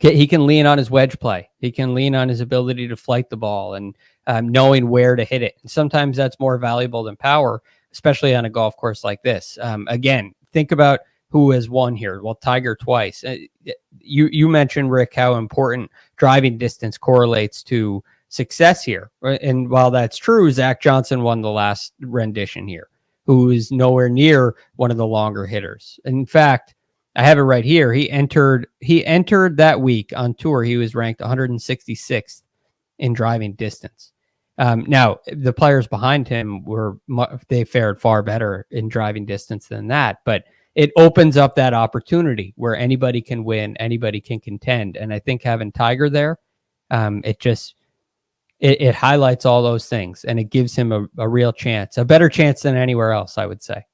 he can lean on his wedge play. He can lean on his ability to flight the ball and knowing where to hit it. And sometimes that's more valuable than power, especially on a golf course like this. Again, think about who has won here. Well, Tiger twice. You mentioned, Rick, how important driving distance correlates to success here. And while that's true, Zach Johnson won the last rendition here, who is nowhere near one of the longer hitters. In fact, I have it right here. He entered that week on tour. He was ranked 166th in driving distance. Now, the players behind him they fared far better in driving distance than that, but it opens up that opportunity where anybody can win, anybody can contend. And I think having Tiger there, it highlights all those things, and it gives him a real chance, a better chance than anywhere else, I would say.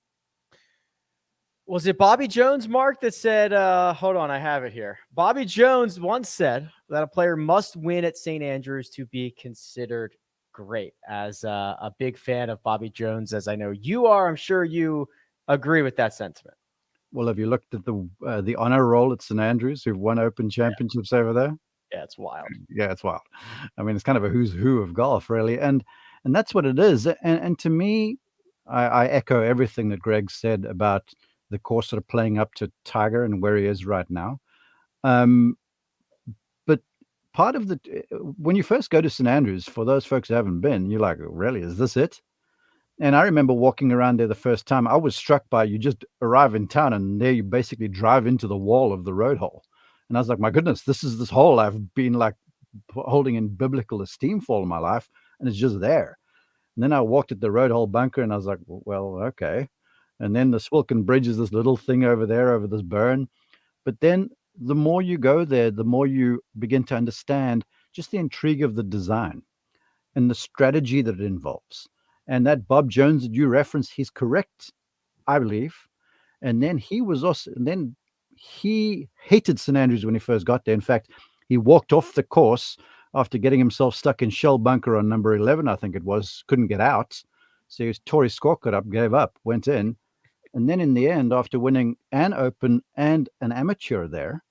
Was it Bobby Jones, Mark, that said, hold on, I have it here. Bobby Jones once said that a player must win at St. Andrews to be considered great. As a big fan of Bobby Jones, as I know you are, I'm sure you agree with that sentiment. Well, have you looked at the honor roll at St. Andrews, who've won Open championships over there? Yeah, it's wild. Yeah, it's wild. I mean, it's kind of a who's who of golf, really, and that's what it is. And to me, I echo everything that Greg said about the course sort of playing up to Tiger and where he is right now. But part of when you first go to St. Andrews, for those folks who haven't been, you're like, really, is this it? And I remember walking around there the first time. I was struck by, you just arrive in town and there you basically drive into the wall of the road hole. And I was like, my goodness, this is this hole I've been like holding in biblical esteem for all my life, and it's just there. And then I walked at the road hole bunker and I was like, well, okay. And then the Swilcan Bridge is this little thing over there, over this burn. But then the more you go there, the more you begin to understand just the intrigue of the design and the strategy that it involves. And that Bob Jones that you referenced, he's correct, I believe. And then he hated St. Andrews when he first got there. In fact, he walked off the course after getting himself stuck in shell bunker on number 11, I think it was, couldn't get out. So he tore his scorecard up, gave up, went in. And then in the end, after winning an Open and an amateur there,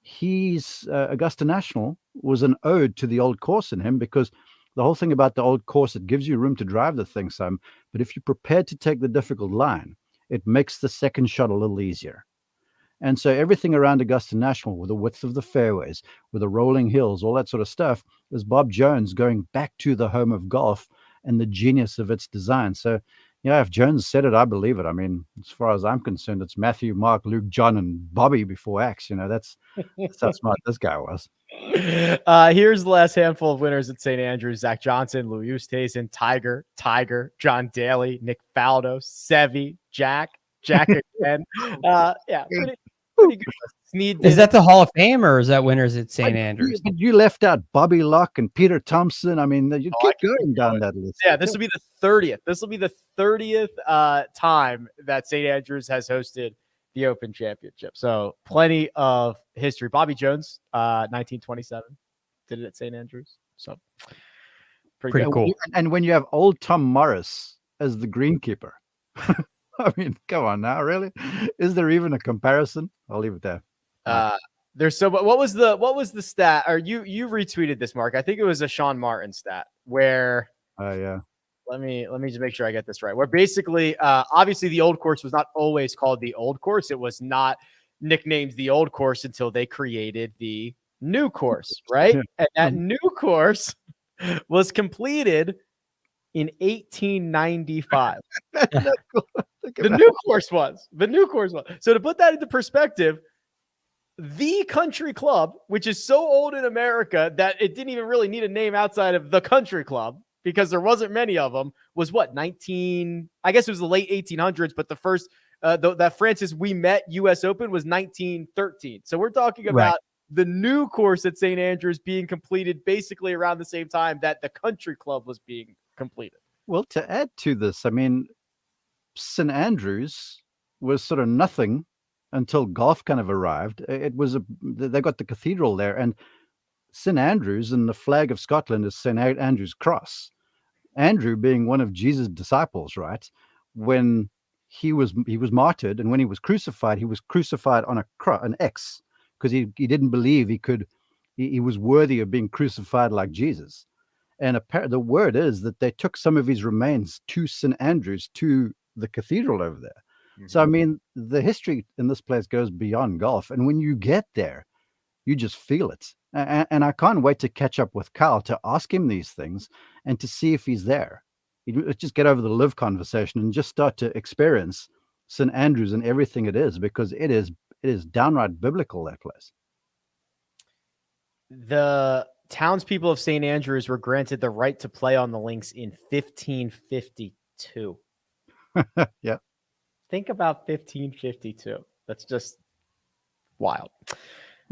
his Augusta National was an ode to the old course in him, because the whole thing about the old course, it gives you room to drive the thing some, but if you're prepared to take the difficult line, it makes the second shot a little easier. And so everything around Augusta National, with the width of the fairways, with the rolling hills, all that sort of stuff, is Bob Jones going back to the home of golf and the genius of its design. So, yeah, if Jones said it, I believe it. I mean, as far as I'm concerned, it's Matthew, Mark, Luke, John, and Bobby before Axe. That's how smart this guy was. Here's the last handful of winners at St. Andrews: Zach Johnson, Louis Oosthuizen, Tiger, John Daly, Nick Faldo, Seve, Jack again. Yeah, pretty good. Snead is that the Hall of Fame, or is that winners at St. Andrews? You left out Bobby Locke and Peter Thompson. I mean, you keep going down that list. Yeah, this will be the 30th. This will be the 30th time that St. Andrews has hosted the Open Championship. So plenty of history. Bobby Jones, 1927, did it at St. Andrews. So pretty cool. And when you have old Tom Morris as the greenkeeper, I mean, come on now, really? Is there even a comparison? I'll leave it there. There's so, what was the stat? Or you retweeted this, Mark? I think it was a Sean Martin stat where. Yeah. Let me just make sure I get this right. Where basically, obviously, the old course was not always called the old course. It was not nicknamed the old course until they created the new course, right? Yeah. And that new course was completed in 1895. The new course was. So to put that into perspective, the country club, which is so old in America that it didn't even really need a name outside of the country club, because there wasn't many of them, was what, 19? I guess it was the late 1800s, but the first that Francis we met U.S. Open was 1913. So we're talking about the new course at St. Andrews being completed basically around the same time that the country club was being completed. Well, to add to this, I mean, St. Andrews was sort of nothing until golf kind of arrived. It was they got the cathedral there, and St. Andrews and the flag of Scotland is St. Andrew's cross. Andrew being one of Jesus' disciples, right? When he was martyred, and when he was crucified on an X, because he didn't believe he was worthy of being crucified like Jesus. And the word is that they took some of his remains to St. Andrews, to the cathedral over there. Mm-hmm. So, I mean, the history in this place goes beyond golf. And when you get there, you just feel it. And I can't wait to catch up with Kyle to ask him these things and to see if he's there. Let's just get over the live conversation and just start to experience St. Andrews and everything it is, because it is downright biblical, that place. The townspeople of St. Andrews were granted the right to play on the links in 1552. Yeah. Think about 1552. That's just wild.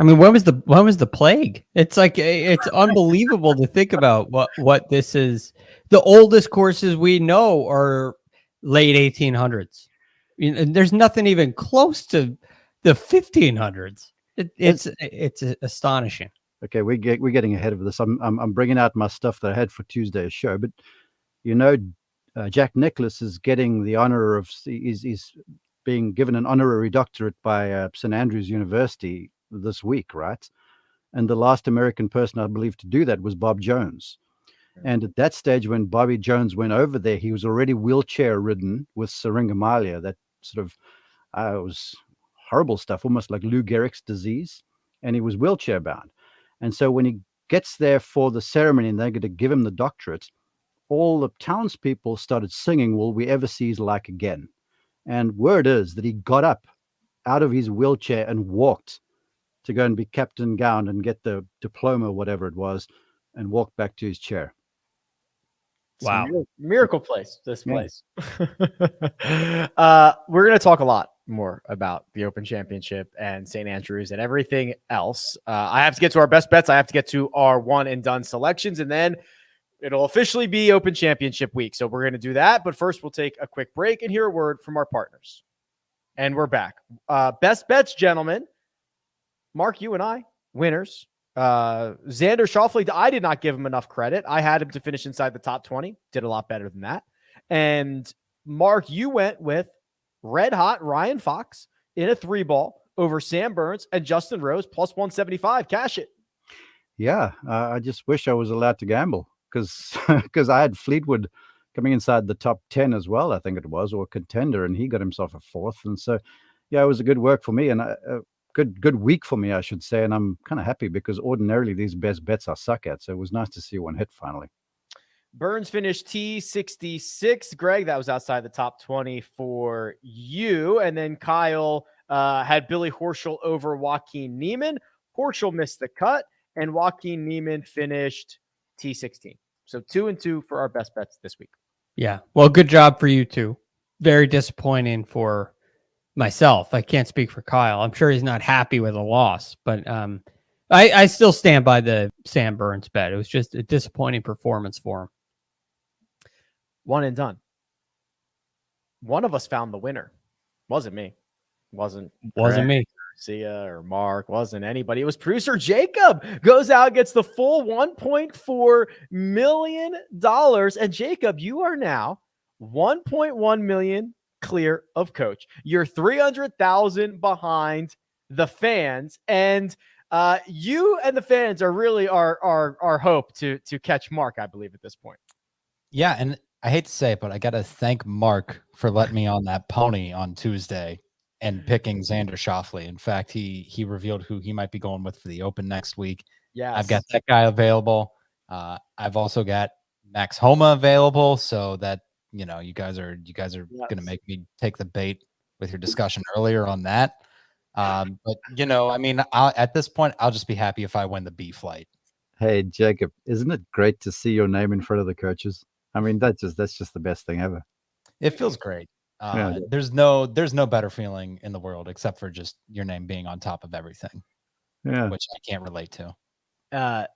I mean, when was the plague? It's like, it's unbelievable to think about what this is. The oldest courses we know are late 1800s. There's nothing even close to the 1500s. It's astonishing. Okay, we're getting ahead of this. I'm bringing out my stuff that I had for Tuesday's show, but Jack Nicklaus is getting the honor of he's being given an honorary doctorate by St. Andrews University this week, right? And the last American person, I believe, to do that was Bob Jones. And at that stage, when Bobby Jones went over there, he was already wheelchair ridden with syringomyelia, that sort of it was horrible stuff, almost like Lou Gehrig's disease, and he was wheelchair bound. And so when he gets there for the ceremony and they're going to give him the doctorate, all the townspeople started singing, "Will we ever see his like again?" And word is that he got up out of his wheelchair and walked to go and be captain gowned and get the diploma, whatever it was, and walked back to his chair. Wow. Miracle place, this place. We're going to talk a lot more about the Open Championship and St. Andrews and everything else. I have to get to our best bets. I have to get to our one and done selections, and then it'll officially be Open Championship week. So we're going to do that. But first, we'll take a quick break and hear a word from our partners. And we're back. Best bets, gentlemen. Mark, you and I, winners. Xander Schauffele, I did not give him enough credit. I had him to finish inside the top 20. Did a lot better than that. And Mark, you went with red hot Ryan Fox in a 3-ball over Sam Burns and Justin Rose plus 175. Cash it. Yeah, I just wish I was allowed to gamble because I had Fleetwood coming inside the top 10 as well, I think it was, or contender, and he got himself a 4th. And so, yeah, it was a good work for me and good week for me, I should say. And I'm kind of happy because ordinarily these best bets I suck at. So it was nice to see one hit finally. Burns finished T66. Greg, that was outside the top 20 for you. And then Kyle had Billy Horschel over Joaquin Niemann. Horschel missed the cut, and Joaquin Niemann finished T16. So 2-2 for our best bets this week. Yeah. Well, good job for you too. Very disappointing for myself. I can't speak for Kyle. I'm sure he's not happy with a loss, but I still stand by the Sam Burns bet. It was just a disappointing performance for him. One and done. One of us found the winner. Wasn't me. Wasn't me. Sia or Mark. Wasn't anybody. It was producer Jacob. Goes out, gets the full $1.4 million. And Jacob, you are now $1.1 million clear of Coach. You're 300,000 behind the fans, and you and the fans are really our hope to catch Mark, I believe, at this point. Yeah, and I hate to say it, but I got to thank Mark for letting me on that pony on Tuesday and picking Xander Schauffele. In fact, he revealed who he might be going with for the Open next week. Yeah, I've got that guy available. I've also got Max Homa available, so that you guys are going to make me take the bait with your discussion earlier on that. But I mean, at this point, I'll just be happy if I win the B flight. Hey, Jacob, isn't it great to see your name in front of the coaches? I mean, that's just the best thing ever. It feels great. Yeah. There's no better feeling in the world except for just your name being on top of everything, Yeah. which I can't relate to.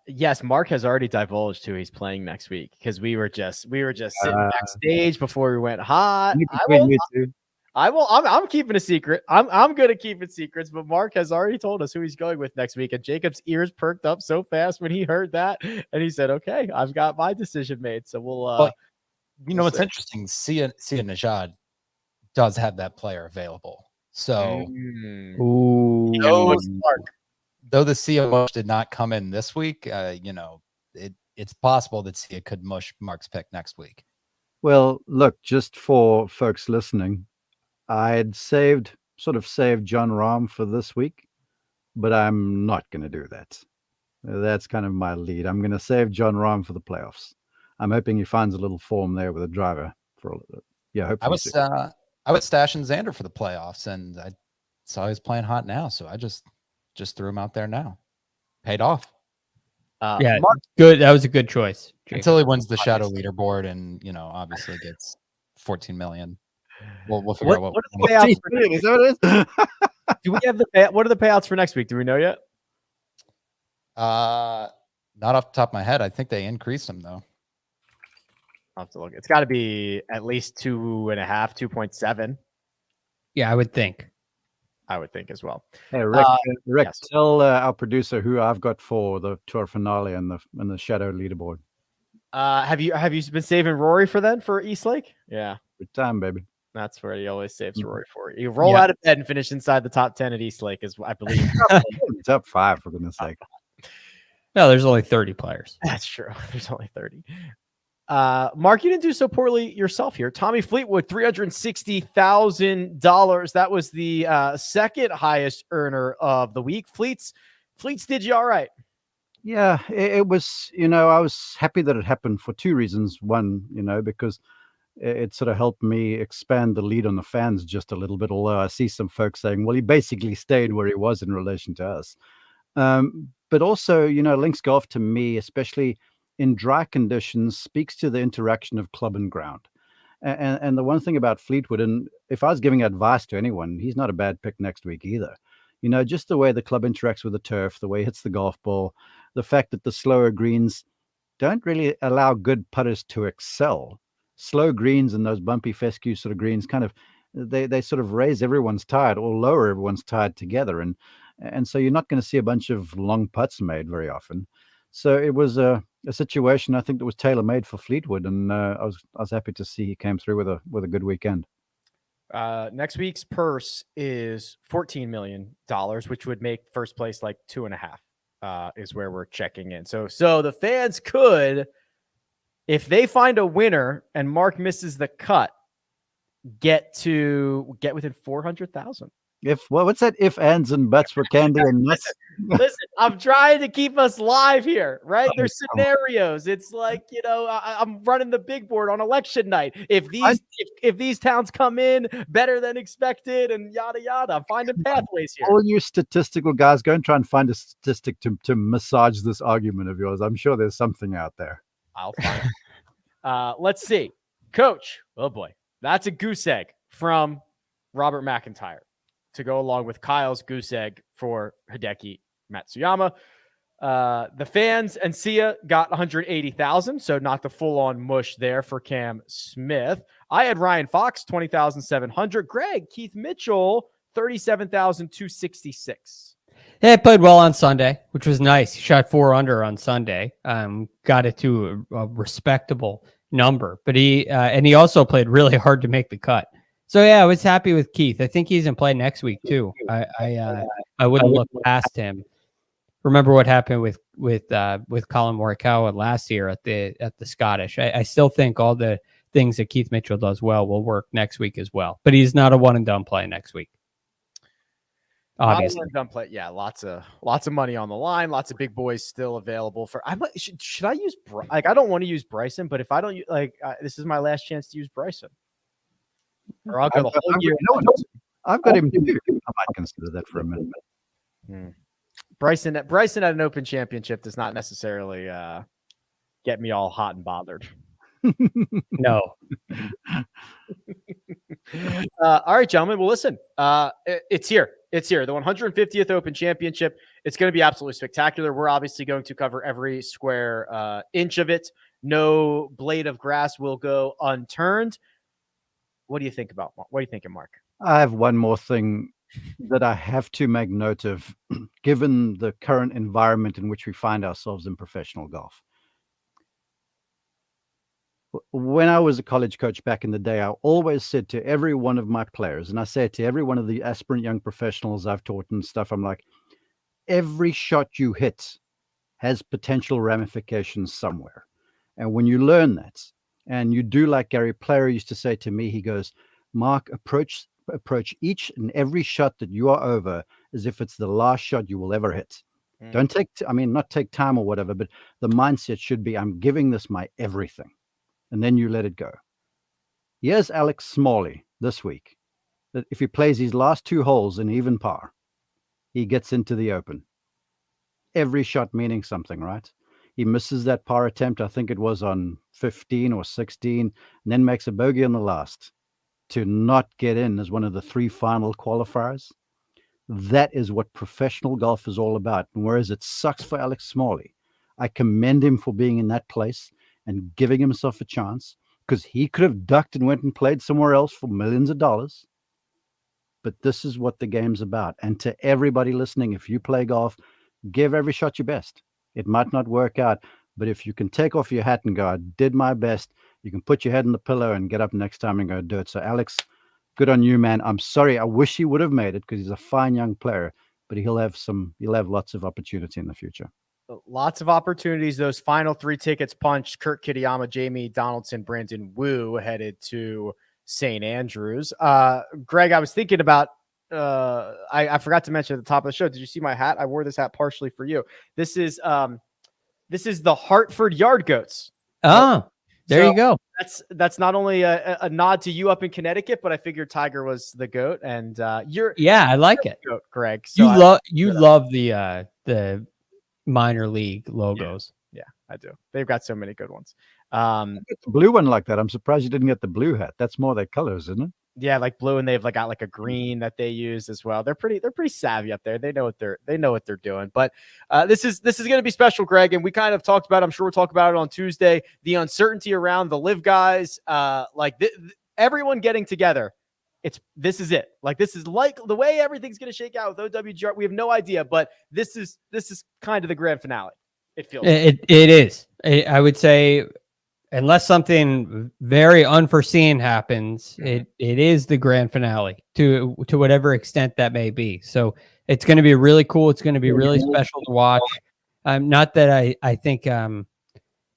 Yes, Mark has already divulged who he's playing next week because we were just sitting backstage before we went hot. Between you two. I'm keeping a secret. I'm good at keeping secrets, but Mark has already told us who he's going with next week. And Jacob's ears perked up so fast when he heard that, and he said, "Okay, I've got my decision made." So we'll. You know what's interesting? Sia Nejad does have that player available. So, though the Sia mush did not come in this week, it's possible that Sia could mush Mark's pick next week. Well, look, just for folks listening, I had saved John Rahm for this week, but I'm not going to do that. That's kind of my lead. I'm going to save John Rahm for the playoffs. I'm hoping he finds a little form there with a driver for a little bit. Yeah, hopefully. I was stashing Xander for the playoffs, and I saw he's playing hot now, so I just threw him out there now. Paid off. Yeah, Mark, good. That was a good choice. Jacob. Until he wins the shadow leaderboard, and obviously gets 14 million. We'll figure out what are the payouts for next week? Is that what it is? Do we have what are the payouts for next week? Do we know yet? Not off the top of my head. I think they increased them though. I'll have to look. It's got to be at least 2.5, 2.7. Yeah, I would think as well. Hey, Rick, yes. Tell our producer who I've got for the tour finale and the shadow leaderboard. Have you been saving Rory for Eastlake? Yeah, good time, baby. That's where he always saves Rory for. You roll out of bed and finish inside the top 10 at Eastlake, is I believe. Top 5, for goodness sake. No, there's only 30 players. That's true. There's only 30. Mark, you didn't do so poorly yourself here. Tommy Fleetwood, $360,000. That was the second highest earner of the week. Fleets did you all right? Yeah, it was, I was happy that it happened for two reasons. One, because it sort of helped me expand the lead on the fans just a little bit, although I see some folks saying, well, he basically stayed where he was in relation to us. But also, links golf to me, especially in dry conditions, speaks to the interaction of club and ground. And the one thing about Fleetwood, and if I was giving advice to anyone, he's not a bad pick next week either. Just the way the club interacts with the turf, the way it hits the golf ball, the fact that the slower greens don't really allow good putters to excel. Slow greens and those bumpy fescue sort of greens kind of, they sort of raise everyone's tide or lower everyone's tide together. And so you're not going to see a bunch of long putts made very often. So it was a situation I think that was tailor-made for Fleetwood, and I was happy to see he came through with a good weekend. Next week's purse is $14 million, which would make first place like 2.5. Is where we're checking in. So the fans could, if they find a winner and Mark misses the cut, get within 400,000. What's that? If, ands, and buts for candy and nuts. Listen, I'm trying to keep us live here, right? There's scenarios. It's like, I'm running the big board on election night. If these towns come in better than expected and yada yada, I'm finding pathways here. All you statistical guys, go and try and find a statistic to massage this argument of yours. I'm sure there's something out there. I'll find it. Let's see. Coach. Oh boy. That's a goose egg from Robert McIntyre to go along with Kyle's goose egg for Hideki Matsuyama. The fans and Sia got 180,000, so not the full-on mush there for Cam Smith. I had Ryan Fox, 20,700. Greg, Keith Mitchell, 37,266. Yeah, he played well on Sunday, which was nice. He shot 4 under on Sunday. Got it to a respectable number, but he also played really hard to make the cut. So yeah, I was happy with Keith. I think he's in play next week too. I wouldn't look past him. Remember what happened with Colin Morikawa last year at the Scottish. I still think all the things that Keith Mitchell does well will work next week as well. But he's not a one and done play next week. Obviously, not a one and done play. Yeah, lots of money on the line. Lots of big boys still available for. Should I use I don't want to use Bryson, but if I don't this is my last chance to use Bryson. Or I'll go the whole year. I've got him too. I might consider that for a minute. Bryson at an Open Championship does not necessarily get me all hot and bothered. No. All right, gentlemen. Well, listen, it's here. It's here. The 150th Open Championship. It's going to be absolutely spectacular. We're obviously going to cover every square inch of it. No blade of grass will go unturned. What do you think about? What are you thinking, Mark? I have one more thing that I have to make note of, given the current environment in which we find ourselves in professional golf. When I was a college coach back in the day, I always said to every one of my players, and I say it to every one of the aspirant young professionals I've taught and stuff, I'm like, every shot you hit has potential ramifications somewhere. And when you learn that, and you do like Gary Player used to say to me, he goes, Mark, approach each and every shot that you are over as if it's the last shot you will ever hit. Don't take, not take time or whatever, but the mindset should be, I'm giving this my everything. And then you let it go. Here's Alex Smalley this week, that if he plays his last 2 holes in even par, he gets into the Open. Every shot meaning something, right? He misses that par attempt, I think it was on 15 or 16, and then makes a bogey on the last to not get in as one of the 3 final qualifiers. That is what professional golf is all about. And whereas it sucks for Alex Smalley, I commend him for being in that place and giving himself a chance, because he could have ducked and went and played somewhere else for millions of dollars. But this is what the game's about. And to everybody listening, if you play golf, give every shot your best. It might not work out, but if you can take off your hat and go, I did my best, you can put your head in the pillow and get up next time and go do it. So Alex, good on you, man. I'm sorry. I wish he would have made it, because he's a fine young player, but he'll have lots of opportunity in the future. Lots of opportunities. Those final 3 tickets punched. Kurt Kitayama, Jamie Donaldson, Brandon Wu headed to St. Andrews. Greg, I was thinking about, I forgot to mention at the top of the show. Did you see my hat? I wore this hat partially for you. This is the Hartford Yard Goats. Oh, there you go. That's not only a nod to you up in Connecticut, but I figured Tiger was the goat, and I like it, goat, Greg. So you love the minor league logos. Yeah, I do. They've got so many good ones. The blue one like that. I'm surprised you didn't get the blue hat. That's more their colors, isn't it? Yeah, like blue, and they've got like a green that they use as well. They're pretty savvy up there. They know what they're doing. But this is going to be special, Greg. And we kind of talked about, I'm sure we'll talk about it on Tuesday, the uncertainty around the live guys, everyone getting together. This is it. Like, this is like the way everything's going to shake out with OWGR. We have no idea, but this is kind of the grand finale. It feels it is. I would say, unless something very unforeseen happens, it is the grand finale to whatever extent that may be. So it's going to be really cool. It's going to be really special to watch. Not that I think having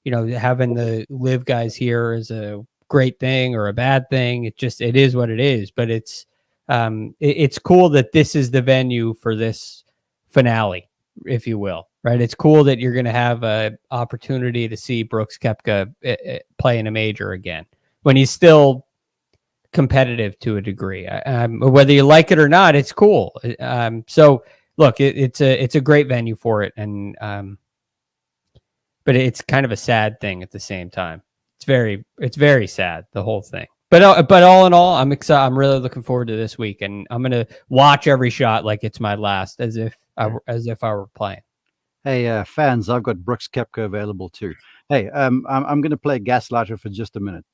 the live guys here is a great thing or a bad thing. It is what it is. But it's cool that this is the venue for this finale, if you will. Right. It's cool that you're going to have an opportunity to see Brooks Koepka play in a major again when he's still competitive to a degree. Whether you like it or not, it's cool. So look, it's a great venue for it. And but it's kind of a sad thing at the same time. It's very sad, the whole thing. But all in all, I'm excited. I'm really looking forward to this week, and I'm going to watch every shot like it's my last, as if I were playing. Hey, fans, I've got Brooks Koepka available too. Hey, I'm going to play Gaslighter for just a minute.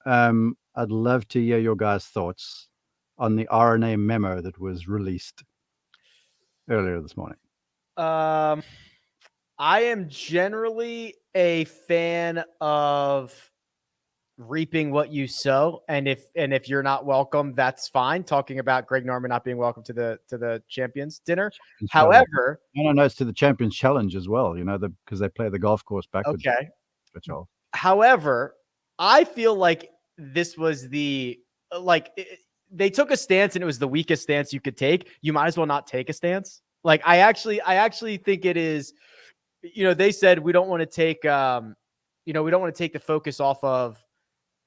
I'd love to hear your guys' thoughts on the RNA memo that was released earlier this morning. I am generally a fan of reaping what you sow, and if you're not welcome, that's fine. Talking about Greg Norman not being welcome to the Champions dinner. However, no, it's to the Champions Challenge as well. Because they play the golf course backwards. Okay. However, I feel like this was they took a stance, and it was the weakest stance you could take. You might as well not take a stance. Like, I actually think it is. They said we don't want to take we don't want to take the focus off of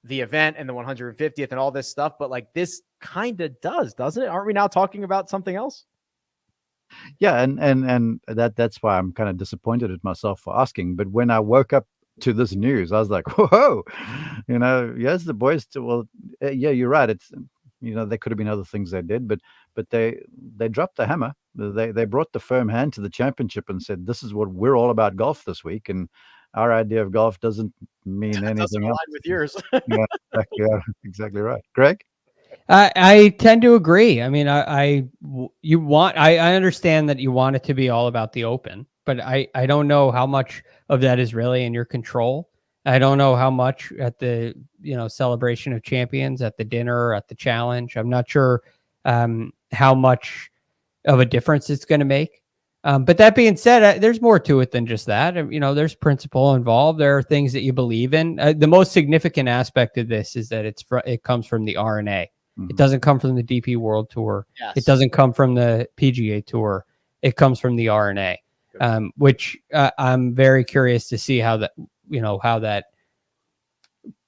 the event and the 150th and all this stuff, but like, this kind of doesn't it? Aren't we now talking about something else? Yeah, and that's why I'm kind of disappointed at myself for asking. But when I woke up to this news, I was like, whoa, yes, the boys. Well, yeah, you're right. It's there could have been other things they did, but they dropped the hammer. They brought the firm hand to the championship and said, this is what we're all about golf this week, and our idea of golf doesn't mean That doesn't anything else. align with yours. Yeah, exactly right. Greg? I tend to agree. I mean, I understand that you want it to be all about the Open, but I don't know how much of that is really in your control. I don't know how much at the celebration of champions, at the dinner, at the challenge. I'm not sure how much of a difference it's going to make. But that being said, there's more to it than just that. There's principle involved. There are things that you believe in. The most significant aspect of this is that it comes from the R&A. It doesn't come from the DP World Tour. Yes. It doesn't come from the PGA Tour. It comes from the R&A, which I'm very curious to see how that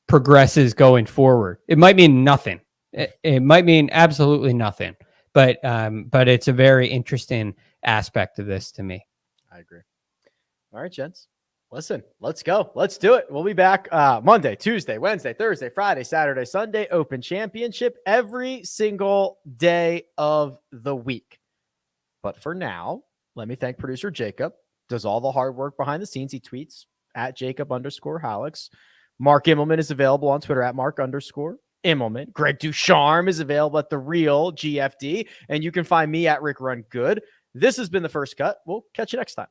progresses going forward. It might mean nothing. It might mean absolutely nothing. But it's a very interesting aspect of this to me. I agree. All right, gents. Listen, let's go. Let's do it. We'll be back Monday, Tuesday, Wednesday, Thursday, Friday, Saturday, Sunday, Open Championship every single day of the week. But for now, let me thank producer Jacob. Does all the hard work behind the scenes. He tweets at Jacob_Hallex. Mark Immelman is available on Twitter at Mark_Immelman. Greg DuCharme is available at The Real GFD. And you can find me at Rick Run Good. This has been The First Cut. We'll catch you next time.